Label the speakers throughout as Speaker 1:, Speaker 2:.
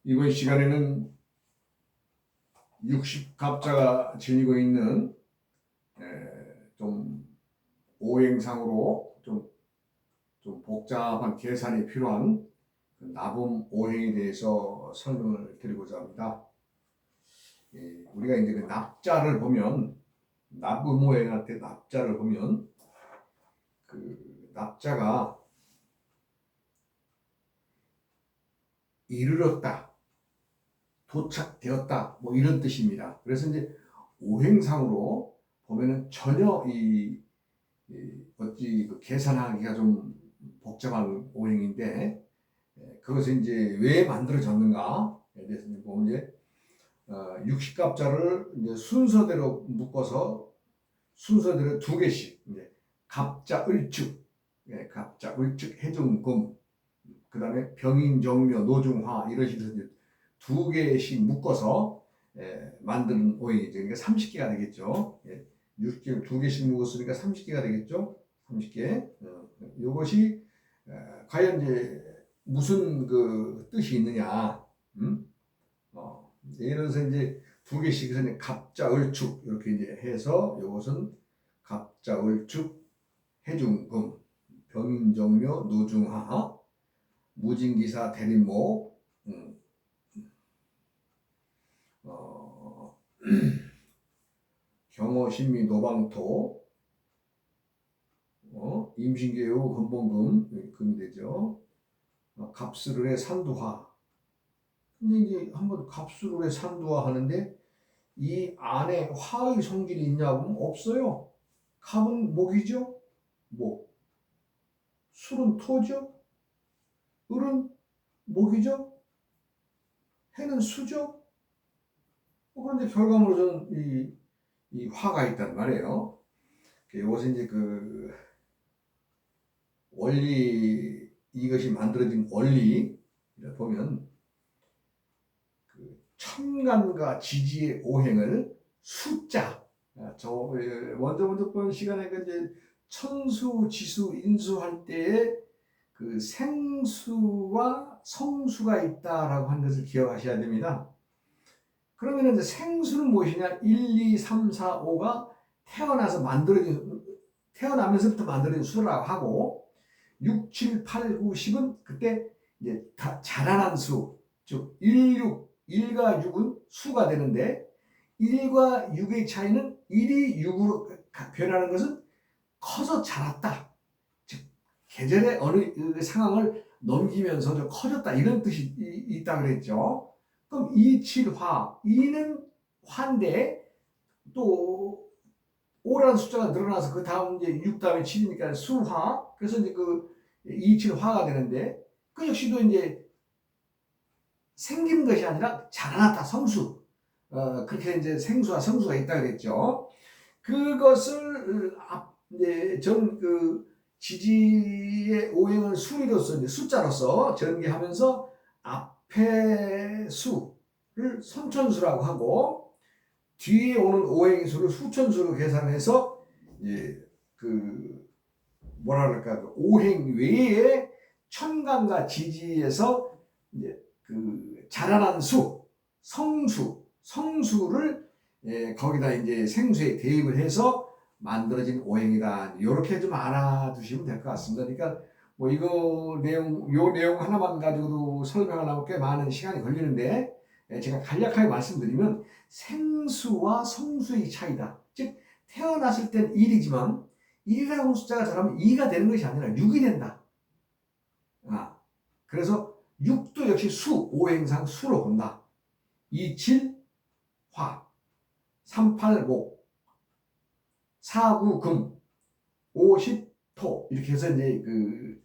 Speaker 1: 이번 시간에는 60갑자가 지니고 있는 좀 오행상으로 좀 복잡한 계산이 필요한 그 나분 오행에 대해서 설명을 드리고자 합니다. 우리가 이제 그 납자를 보면, 나분 오행한테 납자를 보면 그 납자가 이르렀다, 도착되었다, 뭐 이런 뜻입니다. 그래서 이제 오행상으로 보면은 전혀 어찌 그 계산하기가 좀 복잡한 오행인데, 그것을 이제 왜 만들어졌는가에 대해서 보면 이제 60갑자를 이제 순서대로 묶어서 순서대로 두 개씩 이제 갑자, 을축, 갑자, 을축, 해중금, 그 다음에 병인정묘, 노중화 이런 식으로 이제 두 개씩 묶어서 만드는 오행이죠. 그러니까 30개가 되겠죠. 60개를 두 개씩 묶었으니까 30개가 되겠죠. 30개. 이것이 과연 이제 무슨 그 뜻이 있느냐? 예를 들어서 이제 두 개씩 해서 갑자, 을축 이렇게 이제 해서 이것은 갑자, 을축, 해중금, 병인정묘, 노중화, 무진기사, 대림목, 경호신미, 노방토, 임신계유, 건봉금, 금이 되죠. 갑수를의 산두화. 근데 이제 한번 갑수를의 산두화 하는데 이 안에 화의 성질이 있냐고 하면 없어요. 갑은 목이죠. 목. 술은 토죠. 을은 목이죠. 해는 수죠. 그런데 결과물로 저는 이 화가 있단 말이에요. 이것은 이제 그 원리, 이것이 만들어진 원리를 보면 그 천간과 지지의 오행을 숫자, 저 먼저 본 시간에 그 이제 천수, 지수, 인수할 때에 그 생수와 성수가 있다라고 하는 것을 기억하셔야 됩니다. 그러면 이제 생수는 무엇이냐? 1, 2, 3, 4, 5가 태어나면서부터 만들어진 수라고 하고, 6, 7, 8, 9, 10은 그때 이제 다 자라난 수, 즉 1, 6, 1과 6은 수가 되는데 1과 6의 차이는 1이 6으로 변하는 것은 커서 자랐다. 즉 계절의 어느 상황을 넘기면서 좀 커졌다 이런 뜻이 있다 그랬죠. 그럼 2, 7, 화, 2는 화인데 또 5라는 숫자가 늘어나서 그 다음 이제 6 다음에 7이니까 수화. 그래서 이제 그 2, 7 화가 되는데 그 역시도 이제 생긴 것이 아니라 자라났다, 성수. 그렇게 이제 생수와 성수가 있다 그랬죠. 그것을 이제 전 그 지지의 오행을 수리로서 이제 숫자로서 전개하면서 앞에 수를 선천수라고 하고 뒤에 오는 오행의 수를 후천수로 계산해서 이제 그 뭐라 그럴까 그 오행 외에 천간과 지지에서 이제 그 자라난 수, 성수를 거기다 이제 생수에 대입을 해서 만들어진 오행이다. 이렇게 좀 알아두시면 될 것 같습니다. 그러니까 뭐 요 내용 하나만 가지고도 설명하려면 꽤 많은 시간이 걸리는데 제가 간략하게 말씀드리면 생수와 성수의 차이다. 즉 태어났을 땐 1이지만 1이라는 숫자가 자라면 2가 되는 것이 아니라 6이 된다. 그래서 6도 역시 수, 오행상 수로 본다. 2, 7, 화, 3, 8, 목, 4, 9, 금, 5, 10, 토 이렇게 해서 이제 그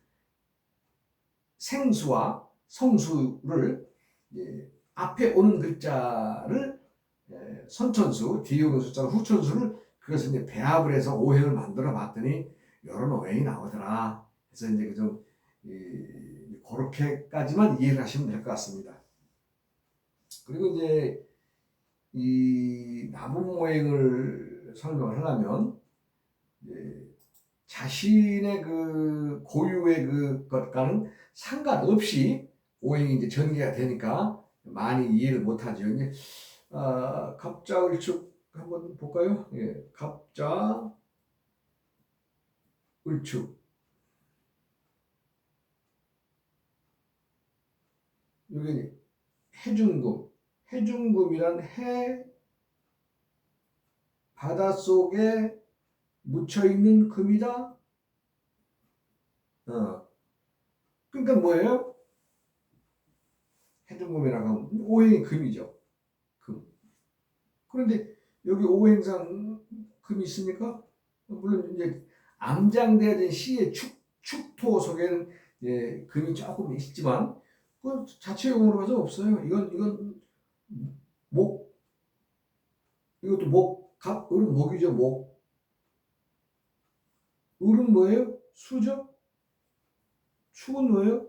Speaker 1: 생수와 성수를 앞에 오는 글자를 선천수, 뒤에 오는 숫자는 후천수를 그것을 이제 배합을 해서 오행을 만들어 봤더니 이런 오행이 나오더라. 그래서 이제 좀 그렇게까지만 이해를 하시면 될 것 같습니다. 그리고 이제 이 나분 오행을 설명을 하려면 자신의 그 고유의 그것과는 상관없이 오행이 이제 전개가 되니까 많이 이해를 못하죠. 이제 갑자을축 한번 볼까요? 예, 갑자을축. 여기 해중금. 해중금이란 해 바닷속에 묻혀있는 금이다. 그러니까 뭐예요? 해중금이라고 하면 오행이 금이죠. 금. 그런데 여기 오행상 금이 있습니까? 물론 이제 암장돼야 된 시의 축토 속에는 예, 금이 조금 있지만 그 자체용으로 가서 없어요. 이건 목, 이것도 목, 갑, 을은 목이죠. 목. 을은 뭐예요? 수죠. 축은 뭐예요?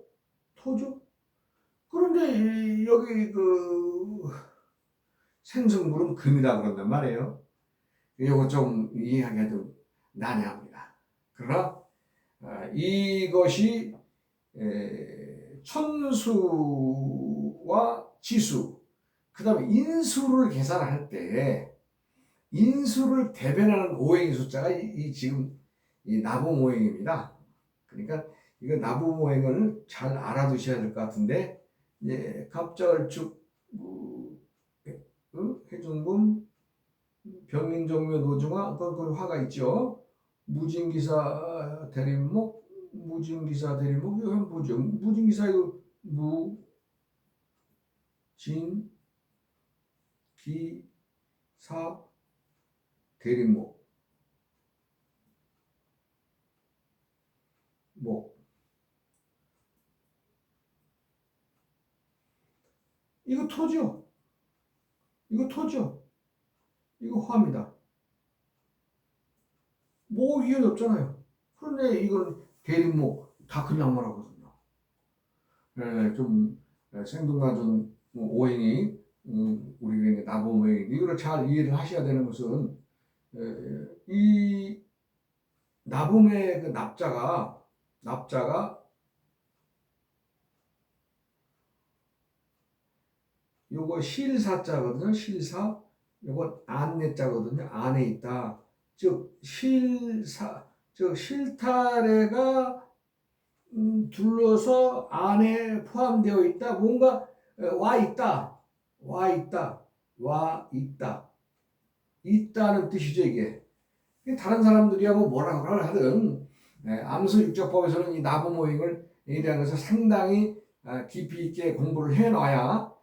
Speaker 1: 토죠. 그런데 여기 그 생성물은 금이라 그런단 말이에요. 이거 좀 이해하기가 좀 난해합니다. 그러나 이것이 천수와 지수, 그 다음에 인수를 계산할 때 인수를 대변하는 오행의 숫자가 지금 이 나부모행입니다. 그러니까 이거 나부모행을 잘 알아두셔야 될 것 같은데, 갑자을축, 해중금, 병인종묘 노중화, 그 화가 있죠. 무진기사 대림목, 무진기사 대림목, 이거 한번 보죠. 무진기사 이거 무진기사 대림목, 목. 이거 토죠. 이거 토죠. 이거 화입니다. 뭐 이해 없잖아요. 그런데 이건 대림목 다 그냥 말하거든요. 좀 생뚱맞은 오행이 우리가 이제 나부모행 이거를 잘 이해를 하셔야 되는 것은 이 나붐의 그 납자가 요거 실사자거든요. 실사. 요거 안내자거든요. 안에 있다. 즉 실타래가 둘러서 안에 포함되어 있다. 뭔가 와 있다. 있다는 뜻이죠, 이게. 다른 사람들이야 뭐라고 하든 암수육적법에서는 이 나부모행을 대한 것을 상당히 깊이 있게 공부를 해놔야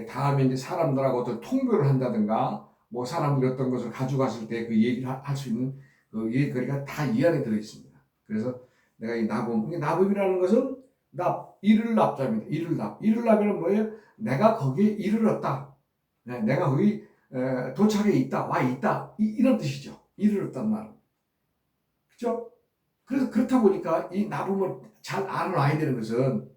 Speaker 1: 다음에 이제 사람들하고 어떤 통별을 한다든가 뭐 사람들이 어떤 것을 가져갔을 때 그 얘기를 할 수 있는 그 얘기거리가 다 이 안에 들어 있습니다. 그래서 내가 이 나붐이라는 것은 이를 납자입니다. 이를 납이는 뭐예요? 내가 거기에 이르렀다. 내가 거기 도착해 있다, 와 있다, 이런 뜻이죠. 이르렀단 말은. 그죠? 그래서 그렇다 보니까 이 나붐을 잘 알아놔야 되는 것은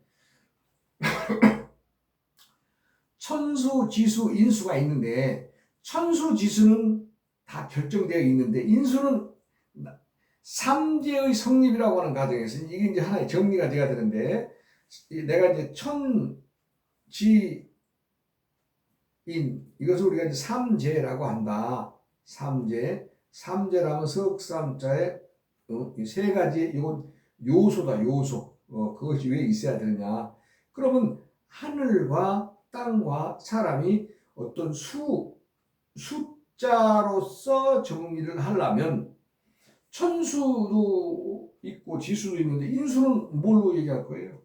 Speaker 1: 천수, 지수, 인수가 있는데 천수, 지수는 다 결정되어 있는데 인수는 삼재의 성립이라고 하는 과정에서 이게 이제 하나의 정리가 돼야 되는데 내가 이제 천, 지, 인 이것을 우리가 이제 삼재라고 한다. 삼재라면 석삼자의 세 가지 이건 요소다. 요소. 그것이 왜 있어야 되느냐? 그러면 하늘과 땅과 사람이 어떤 숫자로서 정리를 하려면 천수도 있고 지수도 있는데 인수는 뭘로 얘기할 거예요?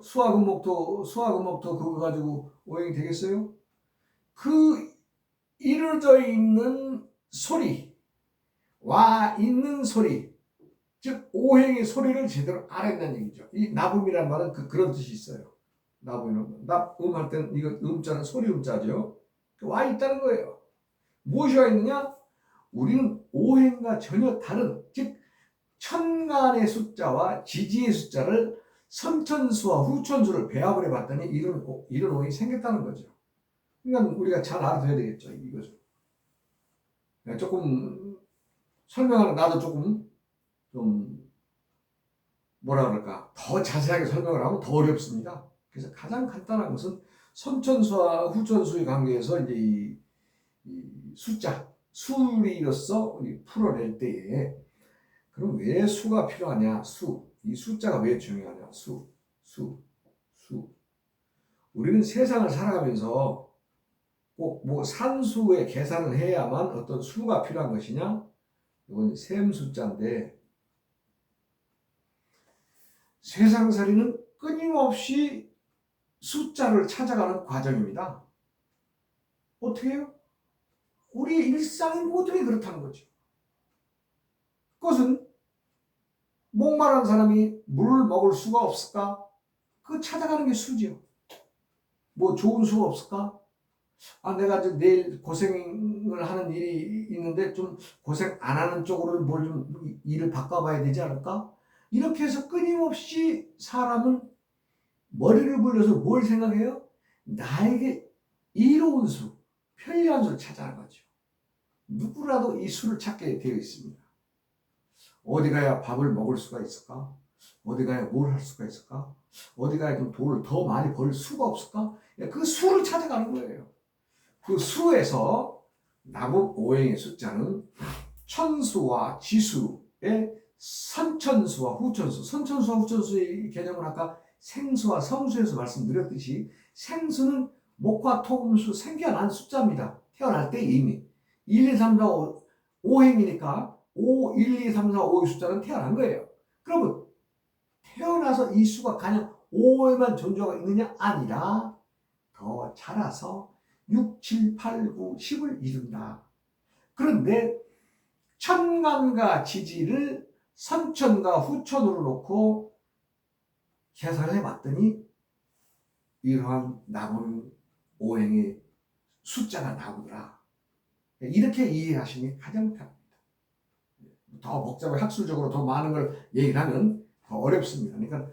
Speaker 1: 수화금목토 그거 가지고 오행이 되겠어요? 그 이루어져 있는 소리, 와 있는 소리, 즉 오행의 소리를 제대로 알았다는 얘기죠. 이 나붐이란 말은 그런 뜻이 있어요. 나붐이는 할 때는 이거 음자는 소리 음자죠. 와 있다는 거예요. 무엇이 와 있느냐? 우리는 오행과 전혀 다른, 즉 천간의 숫자와 지지의 숫자를 선천수와 후천수를 배합을 해봤더니 이런 오행이 생겼다는 거죠. 그러니까 우리가 잘 알아둬야 되겠죠. 이것을. 조금 설명하는 나도 조금 좀 뭐라 그럴까 더 자세하게 설명을 하면 더 어렵습니다. 그래서 가장 간단한 것은 선천수와 후천수의 관계에서 이제 이 숫자, 수리로서 우리 풀어낼 때에 그럼 왜 수가 필요하냐? 이 숫자가 왜 중요하냐? 수. 우리는 세상을 살아가면서 꼭 뭐 산수의 계산을 해야만 어떤 수가 필요한 것이냐? 이건 셈 숫자인데 세상살이는 끊임없이 숫자를 찾아가는 과정입니다. 어떻게 해요? 우리의 일상이 모두가 그렇다는 거죠. 그것은 목마른 사람이 물을 먹을 수가 없을까? 그 찾아가는 게 수죠. 뭐 좋은 수가 없을까? 내가 이제 내일 고생을 하는 일이 있는데 좀 고생 안 하는 쪽으로 뭘 좀 일을 바꿔봐야 되지 않을까? 이렇게 해서 끊임없이 사람은 머리를 굴려서 뭘 생각해요? 나에게 이로운 수, 편리한 수를 찾아가는 거죠. 누구라도 이 수를 찾게 되어 있습니다. 어디 가야 밥을 먹을 수가 있을까? 어디 가야 뭘 할 수가 있을까? 어디 가야 좀 돈을 더 많이 벌 수가 없을까? 그 수를 찾아가는 거예요. 그 수에서 나무 오행의 숫자는 천수와 지수의 선천수와 후천수. 선천수와 후천수의 개념은 아까 생수와 성수에서 말씀드렸듯이 생수는 목화 토금수 생겨난 숫자입니다. 태어날 때 이미 1, 2, 3, 4, 5, 5행이니까 5, 1, 2, 3, 4, 5의 숫자는 태어난 거예요. 그러면 태어나서 이 수가 그냥 5에만 존재하고 있느냐? 아니라 더 자라서 6, 7, 8, 9, 10을 이룬다. 그런데 천간과 지지를 선천과 후천으로 놓고 계산을 해봤더니 이러한 남은 오행의 숫자가 나오더라. 이렇게 이해하시는 게 가장 편합니다. 더 복잡하게 학술적으로 더 많은 걸 얘기를 하면 더 어렵습니다. 그러니까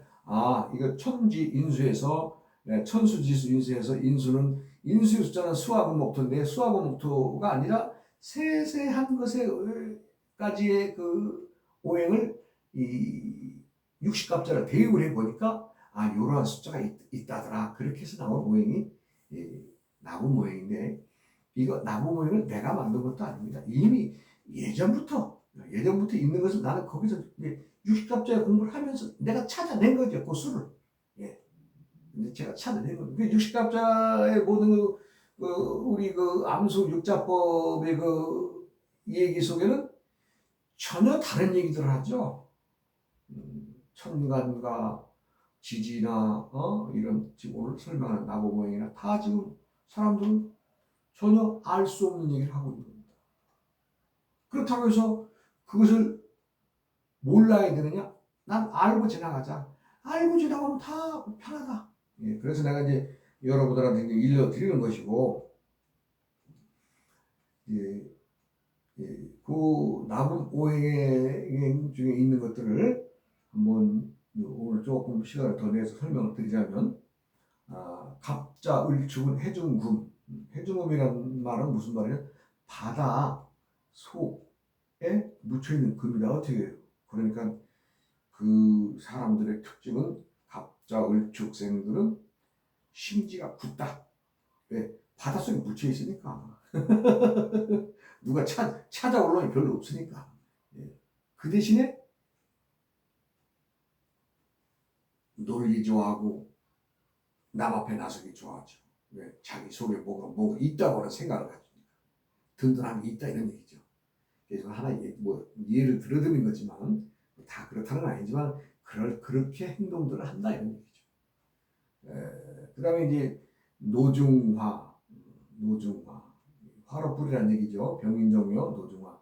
Speaker 1: 이거 천지 인수에서 천수 지수 인수에서 인수는 인수의 숫자는 수하고 목토인데 수하고 목토가 아니라 세세한 것에까지의 그 오행을 이 60갑자를 대입을 해보니까 이러한 숫자가 있다더라. 그렇게 해서 나온 오행이 나무 오행인데 이거 나무 오행을 내가 만든 것도 아닙니다. 이미 예전부터 있는 것을 나는 거기서 60갑자의 공부를 하면서 내가 찾아낸 거죠. 그 수를. 예. 근데 제가 찾아낸 겁니다. 60갑자의 모든 우리 암수 육자법의 얘기 속에는 전혀 다른 얘기들을 하죠. 천간과 지지나 이런 지금 오늘 설명하는 나무 모양이나 다 지금 사람들은 전혀 알 수 없는 얘기를 하고 있는 겁니다. 그렇다고 해서 그것을 몰라야 되느냐? 난 알고 지나가자. 알고 지나가면 다 편하다. 예, 그래서 내가 이제 여러분들한테 이제 일러드리는 것이고, 그 남은 오행 중에 있는 것들을 한번 오늘 조금 시간을 더 내서 설명을 드리자면, 갑자, 을축은 해중금. 해중금이라는 말은 무슨 말이냐? 바다 속에 묻혀있는 금이다. 어떻게 해요? 그러니까 그 사람들의 특징은 갑자, 을축생들은 심지가 굳다. 왜? 바닷속에 묻혀 있으니까. 누가 찾아올 놈이 별로 없으니까. 그 대신에 놀기 좋아하고 남 앞에 나서기 좋아하죠. 왜? 자기 속에 뭐가 있다고 하는 생각을 가지니까. 든든함이 있다 이런 얘기죠. 그래서 하나 예를 들어드린 거지만 다 그렇다는 건 아니지만 그렇게 행동들을 한다 이런 얘기죠. 그 다음에 이제 노중화, 화로불이라는 얘기죠. 병인정묘, 노중화.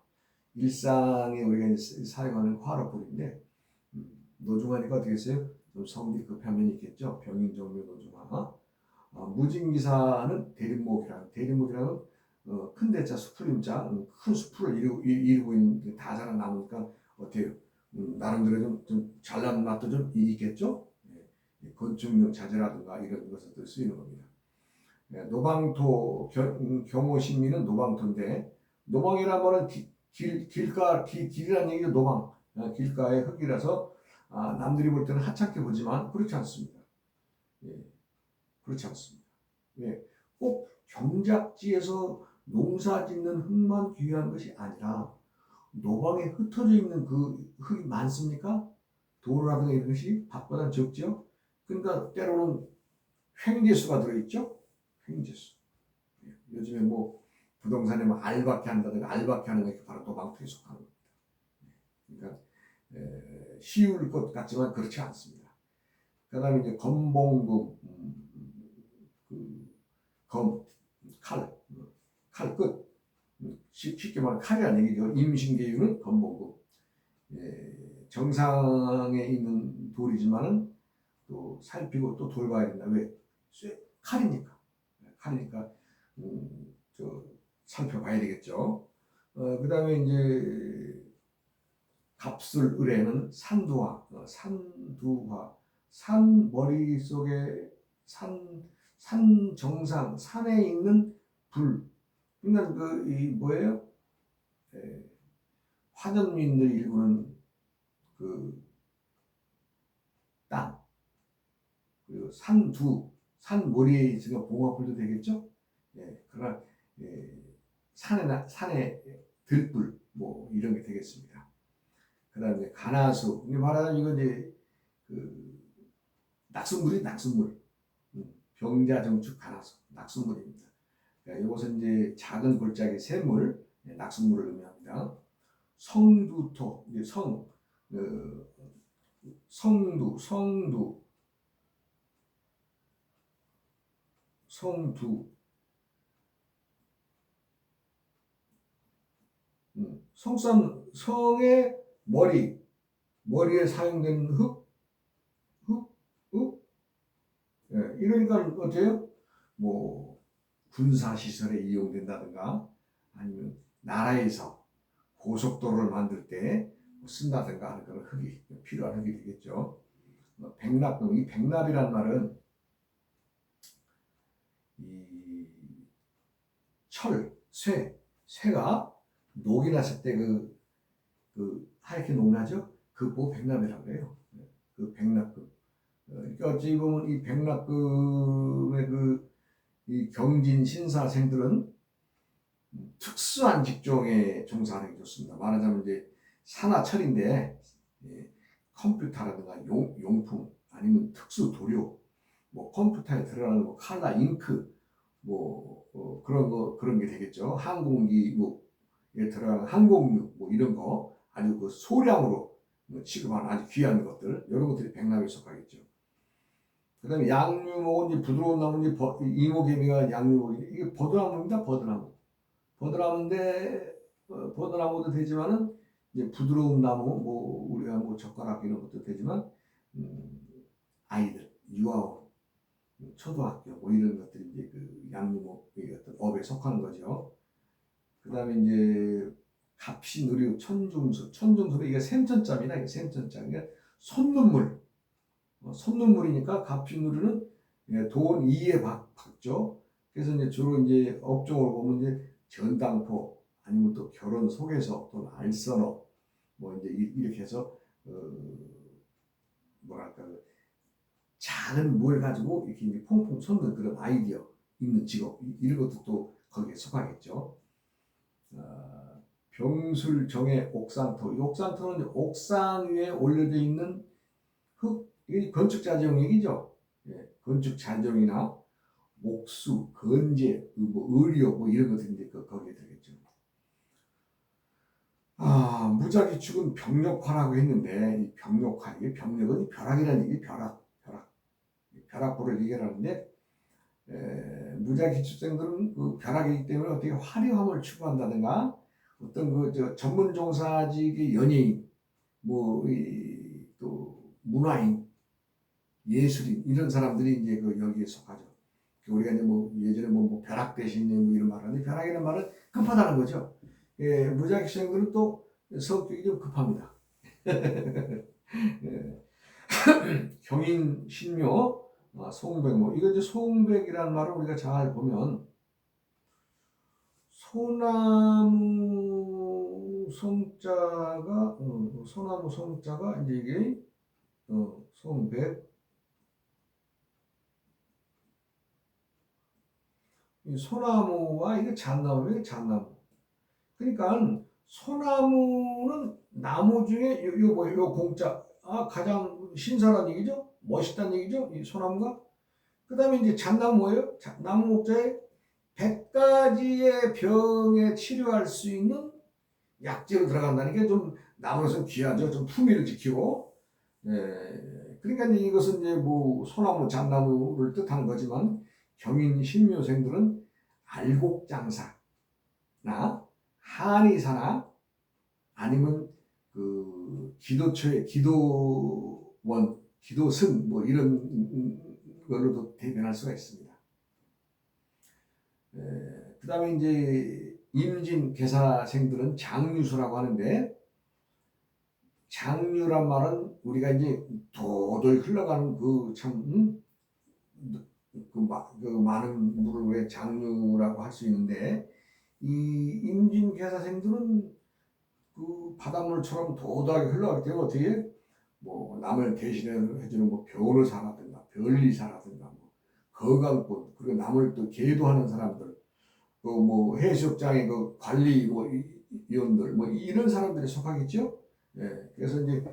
Speaker 1: 일상에 우리가 이제 사용하는 화로불인데 노중화니까 어떻게 했어요? 좀 성질이 급한 면이 있겠죠. 병인정묘, 노중화. 무진기사는 대림목이라는 큰 대자 수풀림자 큰 수풀을 이루고 있는 다 자란 나무니까 어때요? 나름대로 좀 잘난 맛도 좀 있겠죠. 건축용 자재라든가 이런 것을 쓰이는 겁니다. 노방토 경호신민은 노방토인데 노방이라는 말은 길이라는 얘기죠. 노방 길가의 흙이라서 남들이 볼 때는 하찮게 보지만 그렇지 않습니다. 그렇지 않습니다. 왜? 꼭 경작지에서 농사 짓는 흙만 귀한 것이 아니라 노방에 흩어져 있는 그 흙이 많습니까? 도로라든가 이런 것이 밥보다 적죠. 그러니까 때로는 횡재수가 들어있죠. 횡재수. 요즘에 뭐 부동산에 뭐 알박해 한다든가 알박해 하는 게 바로 도방토에 속하는 겁니다. 그러니까 쉬울 것 같지만 그렇지 않습니다. 그다음에 이제 검봉금, 검, 칼 끝. 쉽게 말하면 칼이라는 얘기죠. 임신계유는 검봉금. 정상에 있는 돌이지만은 또 살피고 또 돌봐야 된다. 왜? 칼이니까. 칼이니까 살펴봐야 되겠죠. 그다음에 이제 갑술 을에는 산두화, 산 머리 속에 산 정상, 산에 있는 불. 그러니까 이 뭐예요? 화전민들 일구는 그 땅, 그리고 산 머리에 있으면 봉화불도 되겠죠? 그러나 산에 들불 뭐 이런 게 되겠습니다. 그다음에 가나수, 말하자면 이거 이제 그 낙순물이 낙순물, 병자정축 가나수, 낙순물입니다. 그러니까 이것은 이제 작은 골짜기 샘물, 낙순물을 의미합니다. 성두토, 이제 성두, 성의 머리에 사용되는 흙, 이러니까 어때요? 뭐 군사시설에 이용된다든가 아니면 나라에서 고속도로를 만들 때 쓴다든가 하는 그런 흙이 필요한 흙이 되겠죠. 백납금, 이 백납이란 말은 이 쇠가 녹이 났을 때 하얗게 녹나죠? 그 보고 백납이라고 해요. 그 백납금. 그러니까 어찌 보면 이 백납금의 이 경진 신사생들은 특수한 직종에 종사하는 게 좋습니다. 말하자면 이제 산하철인데 컴퓨터라든가 용품 아니면 특수 도료, 뭐 컴퓨터에 들어가는 뭐 칼라, 잉크, 그런 게 되겠죠. 항공기에 들어가는 항공유 뭐 이런 거 아주 그 소량으로 취급하는 아주 귀한 것들, 이런 것들이 백납에 속하겠죠. 그다음에 양류목은 이제 부드러운 나무인지 이모개미가 양류목이 이게 버드나무입니다. 버드나무인데 버드나무도 되지만은 이제 부드러운 나무 뭐 우리가 뭐 젓가락 이런 것도 되지만 아이들 유아원 초등학교 뭐 이런 것들이 이제 그 양류목의 어떤 업에 속하는 거죠. 그다음에 이제 갑신의류 천중수는 이게 생천자입니다. 이게 생천자. 그러니까 손눈물이니까 갑신의류는 돈 2에 받죠. 그래서 이제 주로 이제 업종으로 보면 이제 전당포 아니면 또 결혼 소개서 또는 알선업 뭐 이제 이렇게 해서 뭐랄까 작은 뭘 가지고 이렇게 이제 퐁퐁 솟는 그런 아이디어 있는 직업 이런 것도 또 거기에 속하겠죠. 병술정의 옥상토. 이 옥상토는 옥상 위에 올려져 있는 흙, 이게 건축 자재용 얘기죠. 건축 자재용이나 목수, 건재, 뭐 의료 뭐 이런 것들이 이제 거기에 들겠죠. 무작위축은 병력화라고 했는데 이 병력화, 이게 병력은 벼락이라는 얘기, 벼락부를 얘기하는데 무작위축생들은 그 벼락이기 때문에 어떻게 화려함을 추구한다든가 어떤 전문 종사직의 연예인, 또 문화인, 예술인 이런 사람들이 이제 여기에 속하죠. 우리가 이제 예전에 벼락 대신에 이런 말을 하는데 벼락이라는 말은 급하다는 거죠. 무작위생들은 또 성격이 좀 급합니다. 경인 신묘 소홍백 이거 이제 소홍백이라는 말을 우리가 잘 보면 소나무 성자가 이제 이게 소홍백 이 소나무와 이게 잣나무예요, 잣나무. 그러니까 소나무는 나무 중에 요 공자 가장 신선한 얘기죠. 멋있다는 얘기죠. 이 소나무가. 그다음에 이제 잣나무 뭐예요? 나무 목자에 100가지의 병에 치료할 수 있는 약재로 들어간다는 게 좀 나무로서는 귀하죠. 좀 품위를 지키고. 그러니까 이것은 이제 뭐 소나무, 잣나무를 뜻하는 거지만 경인 신묘생들은 알곡장사나 한의사나 아니면 그 기도처의 기도원, 기도승 뭐 이런 걸로도 대변할 수가 있습니다. 그 다음에 이제 임진 개사생들은 장유수라고 하는데, 장유란 말은 우리가 이제 도돌 흘러가는 그 많은 물을 왜 장유라고 할 수 있는데, 이 임진 개사생들은 그 바닷물처럼 도도하게 흘러가기 때문에 어떻게 뭐 남을 대신해주는 뭐 변호사라든가 변리사라든가 뭐 거강꾼, 그리고 남을 또 계도하는 사람들, 그 뭐 해수욕장의 그 관리 뭐 위원들 뭐 이런 사람들이 속하겠죠. 그래서 이제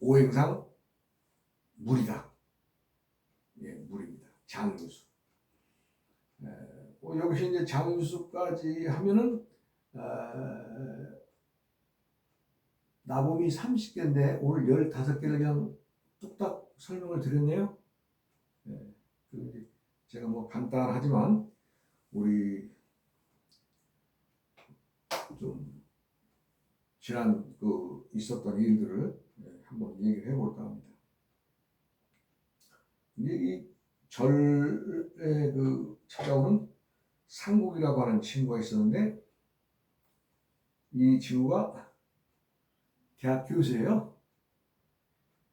Speaker 1: 오행상 물이다. 물입니다. 장유수. 여기서 이제 장유수까지 하면은 나봄이 30개인데 오늘 15개를 그냥 뚝딱 설명을 드렸네요. 제가 뭐 간단하지만 우리 좀 지난 그 있었던 일들을 한번 얘기를 해볼까 합니다. 이 절에 그 찾아오는 상국이라고 하는 친구가 있었는데, 이 친구가 대학 교수예요.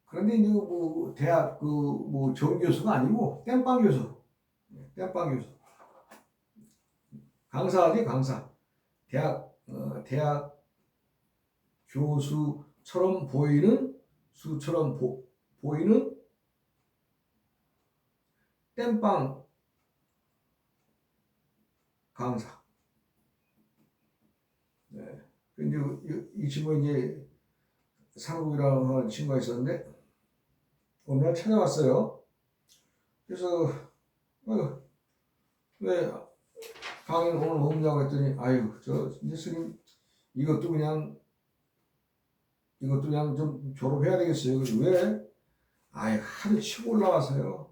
Speaker 1: 그런데 이제 뭐 대학 그 뭐 정교수가 아니고 땜빵 교수, 땜빵 교수, 강사하지 강사. 대학 교수처럼 보이는 수처럼 보이는 땜빵 강사. 근데 이 친구가 이제 상국이라는 친구가 있었는데 어느 날 찾아왔어요. 그래서 왜 강의는 오늘 없냐고 했더니, 아유 저 이제 스님 이것도 그냥 좀 졸업해야 되겠어요. 그래서 왜? 아유 하도 치고 올라와서요.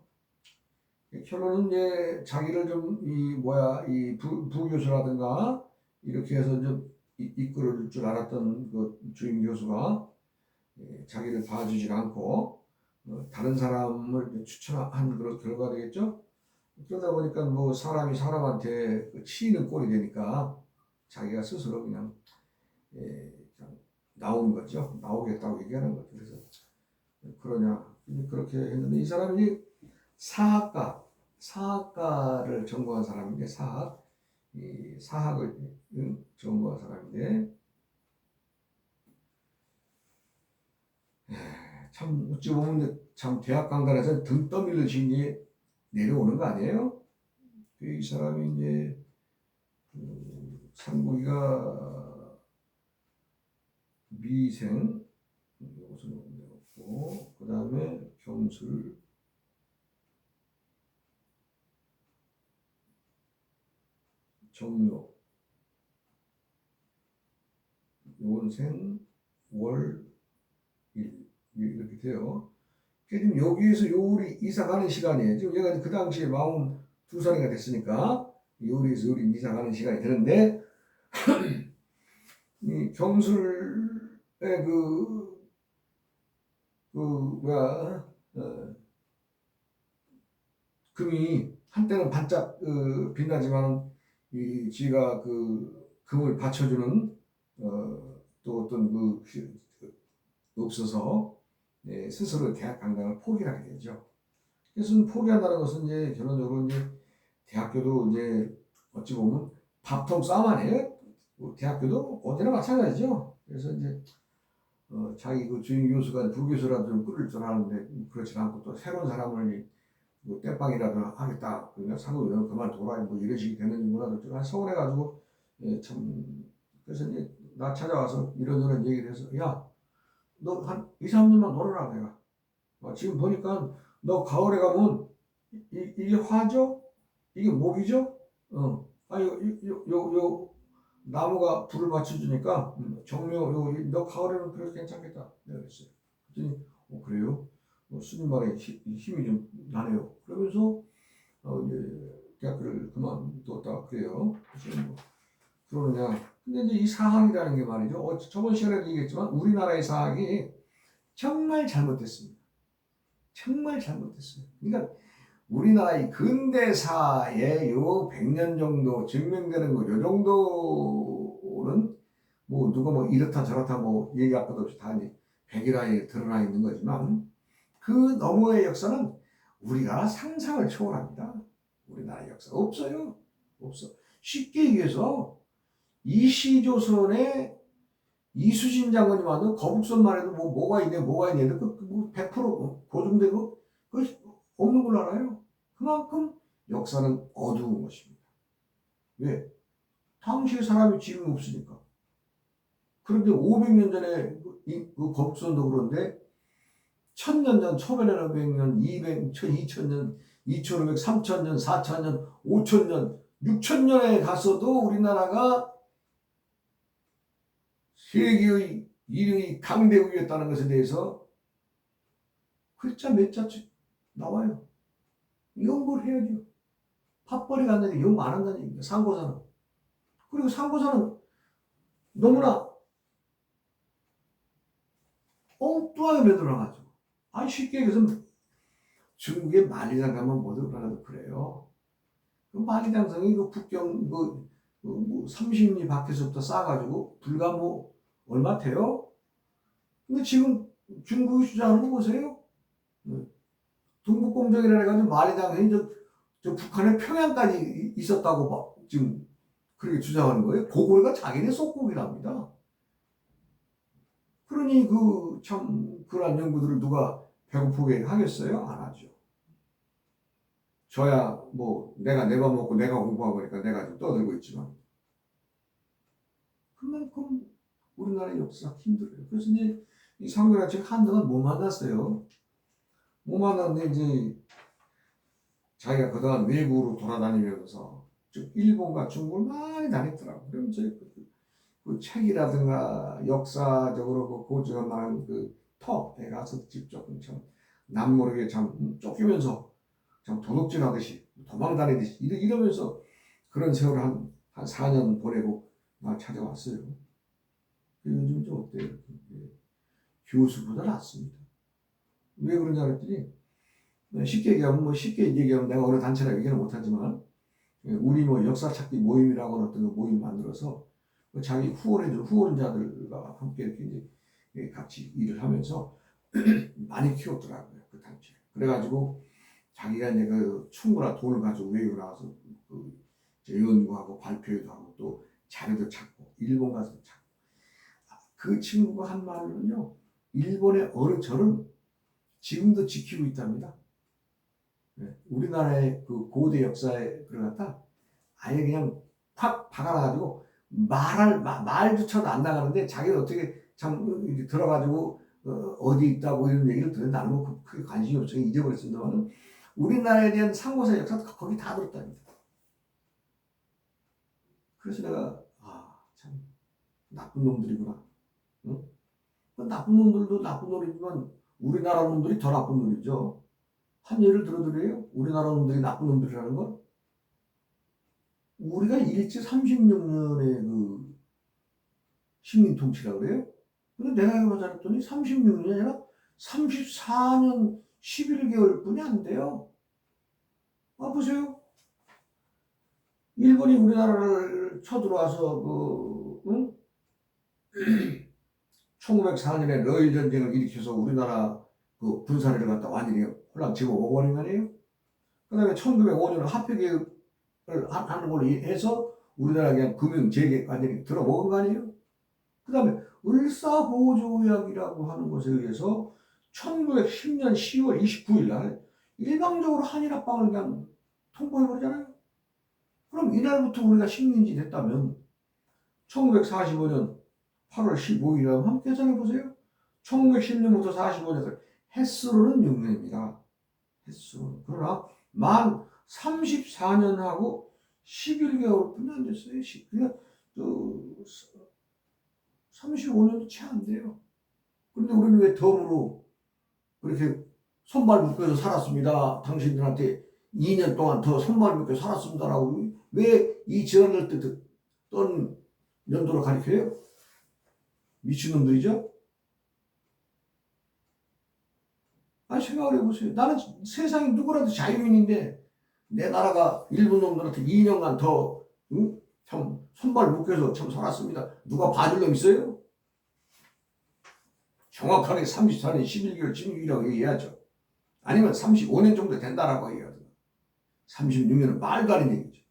Speaker 1: 결론은 이제 자기를 좀 이 부교수라든가 이렇게 해서 좀 이끌어줄 줄 알았던 그 주임 교수가 자기를 봐주질 않고 다른 사람을 추천한 그런 결과가 되겠죠. 그러다 보니까 뭐 사람이 사람한테 치이는 꼴이 되니까 자기가 스스로 그냥 나오는 거죠. 나오겠다고 얘기하는 거죠. 그래서 그러냐 그렇게 했는데, 이 사람이 사학과를 전공한 사람인데, 사학을 전공한 사람인데, 참 어찌 보면 참 대학 강단에서 등 떠밀려 진이 내려오는 거 아니에요? 이 사람이 이제 상국이가 미생 이것은 없고, 그 다음에 경술, 정묘, 용생, 월, 일 이렇게 돼요. 지금 여기에서 요리 이사 가는 시간이에요. 지금 얘가 그 당시에 42살이가 됐으니까 요리에서 요리 이사 가는 시간이 되는데, 이 경술의 금이 한때는 반짝 빛나지만 이 지가 그 금을 받쳐주는 또 어떤 없어서 스스로 대학 강당을 포기하게 되죠. 그래서 포기한다는 것은 이제 결론적으로 이제 대학교도 이제 어찌 보면 밥통 싸움 아니에요? 대학교도 어디나 마찬가지죠. 그래서 이제 자기 그 주임 교수가 부교수라도 좀 끌을 줄 아는데 그렇지 않고 또 새로운 사람을 뭐 땜빵이라도 하겠다. 그러니까 사고 이러면 그만둬라. 뭐 이런 식이 되는지 몰라도 제가 서운해가지고 예, 참 그래서 이제 나 찾아와서 이런저런 얘기를 해서 야, 너 한 2, 3년만 놀아라 내가. 지금 보니까 너 가을에 가면 이게 화죠? 이게 목이죠? 요 나무가 불을 맞춰주니까 정묘 너 가을에는 그래도 괜찮겠다. 내가 그랬어요. 그랬더니 그래요? 스님 말에 힘이 좀 나네요. 그러면서 이제 대학교를 그만뒀다 그래요. 그래서 뭐 그러느냐. 근데 이제 이 사학이라는 게 말이죠. 저번 시간에도 얘기했지만 우리나라의 사학이 정말 잘못됐습니다. 정말 잘못됐어요. 그러니까 우리나라의 근대사의 요 100년 정도 증명되는 거, 요 정도는 뭐 누가 뭐 이렇다 저렇다 뭐 얘기할 것 없이 다 이제 백일화에 드러나 있는 거지만 그 너머의 역사는 우리가 상상을 초월합니다. 우리나라의 역사 없어요. 없어. 쉽게 얘기해서 이시조선의 이수신 장군이 만든 거북선만 해도 뭐가 있네 뭐가 있네 그 100% 고증되고 그 없는 걸로 알아요. 그만큼 역사는 어두운 것입니다. 왜? 당시의 사람이 지금 없으니까. 그런데 500년 전에 그 거북선도 그런데 1000년 전, 1500년, 200, 2000년, 2500, 3000년, 4000년, 5000년, 6000년에 갔어도 우리나라가 세계의 1위 강대국이었다는 것에 대해서 글자 몇 자씩 나와요. 연구를 해야죠. 팥벌이가 안 되니까 연구 안 한다는 얘기입니다. 상고사는. 그리고 상고사는 너무나 엉뚱하게 만들어놔가지고. 쉽게 얘기해서 중국의 만리장성만 모두 그러나도 그래요. 그 만리장성이 그 북경 뭐 30리 밖에서부터 쌓아가지고 불과 뭐 얼마 돼요? 근데 지금 중국이 주장하는 거 보세요. 동북공정이라 해가지고 만리장성이 저 북한의 평양까지 있었다고 막 지금 그렇게 주장하는 거예요. 그거가 자기네 속국이랍니다. 그러니 참 그런 연구들을 누가 배고프게 하겠어요? 안 하죠. 저야 뭐 내가 내 밥 먹고 내가 공부하고 그러니까 내가 좀 떠들고 있지만 그만큼 우리나라의 역사가 힘들어요. 그래서 이제 이 상교랑 지금 한동안 못 만났어요. 못 만났는데 이제 자기가 그동안 외국으로 돌아다니면서 일본과 중국을 많이 다녔더라고. 그럼 그 책이라든가 역사적으로 고증한 많은 터에 가서 직접 참 남모르게 참 쫓기면서 참 도둑질하듯이 도망다니듯이 이러면서 그런 세월을 한 4년 보내고 막 찾아왔어요. 요즘 좀 어때요? 교수보다 낫습니다. 왜 그런지 알았더니 쉽게 얘기하면 내가 어느 단체라 얘기는 못하지만 우리 뭐 역사 찾기 모임이라고 어떤 모임 만들어서 자기 후원자들과 함께 이렇게 이제 같이 일을 하면서 많이 키웠더라고요. 그 단체. 그래가지고 자기가 이제 충분한 돈을 가지고 외국에 나와서 연구하고 발표도 하고 또 자료도 찾고 일본 가서 찾고 그 친구가 한 말로는요. 일본의 어느 절은 지금도 지키고 있답니다. 우리나라의 그 고대 역사에 그러갔다 아예 그냥 팍 박아놔가지고 말조차도 안 나가는데 자기는 어떻게 참 들어가지고 어디 있다고 이런 얘기를 듣는데 나는 뭐 크게 관심이 없어서 잊어버렸습니다만 우리나라에 대한 상고사 역사도 거기 다 들었답니다. 그래서 내가 참 나쁜 놈들이구나. 응? 나쁜 놈들도 나쁜 놈이지만 우리나라 놈들이 더 나쁜 놈이죠. 한 예를 들어드려요. 우리나라 놈들이 나쁜 놈들이라는 건 우리가 일제 36년의 그 식민 통치라 그래요. 근데 내가 이거 잘했더니 36년이 아니라 34년 11개월 뿐이 안 돼요. 보세요. 일본이 우리나라를 쳐들어와서 1904년에 러일 전쟁을 일으켜서 우리나라 군사를 갖다 완전히 홀랑 집어먹어버린 거 아니에요? 그 다음에 1905년에 합의계획을 하는 걸로 해서 우리나라 그냥 금융 재계 완전히 들어먹은 거 아니에요? 그 다음에 을사보조약이라고 하는 것에 의해서 1910년 10월 29일 날 일방적으로 한일합방을 그냥 통보해버리잖아요. 그럼 이날부터 우리가 식민지 됐다면 1945년 8월 15일이라고 한번 계산해보세요. 1910년부터 45년까지 횟수로는 6년입니다. 횟수로는. 그러나 만 34년하고 11개월뿐이 안 됐어요. 그러니까 35년도 채 안 돼요. 그런데 우리는 왜 덤으로 그렇게 손발 묶여서 살았습니다. 당신들한테 2년 동안 더 손발 묶여 살았습니다라고 왜 이 지원을 떤 연도로 가리켜요? 미친놈들이죠? 아니 생각을 해보세요. 나는 세상에 누구라도 자유인인데 내 나라가 일본 놈들한테 2년간 더 응? 참 손발 묶여서 참 살았습니다. 누가 봐줄 놈 있어요? 정확하게 34년 11개월 16일이라고 얘기해야죠. 아니면 35년 정도 된다라고 얘기하죠. 36년은 말도 안 되는 얘기죠.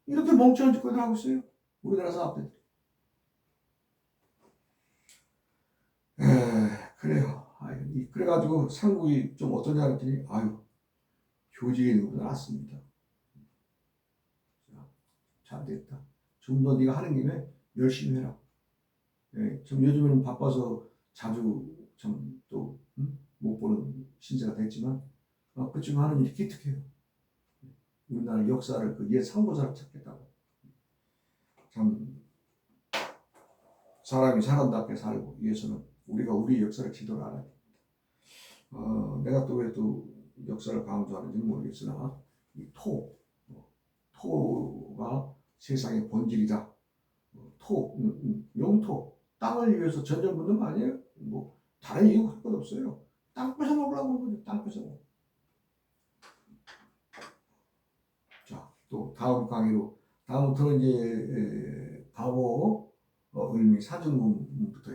Speaker 1: 이렇게 멍청한 짓거리를 하고 있어요. 우리나라 사람들. 그래요. 그래가지고 상국이 좀 어떠냐 했더니 교직에 누구 나왔습니다. 잘 됐다. 좀 더 네가 하는 김에 열심히 해라. 좀 요즘에는 바빠서 자주 좀 또 못 보는 신세가 됐지만 그쯤 하는 일이 기특해요. 우리나라 역사를 그 옛 상고사를 찾겠다고. 참 사람이 사람답게 살고 위해서는 우리가 우리 역사를 지도를 알아야 됩니다. 내가 또 왜 또 역사를 강조하는지는 모르겠으나 이 토가 세상의 본질이다. 영토, 땅을 위해서 전쟁 붙는 거 아니에요? 뭐 다른 이유 할 것 없어요. 땅 뺏어 먹으려고 하는 거죠. 땅 뺏어 먹. 자, 또 다음 강의로 다음부터는 이제 가보 을미 사등분부터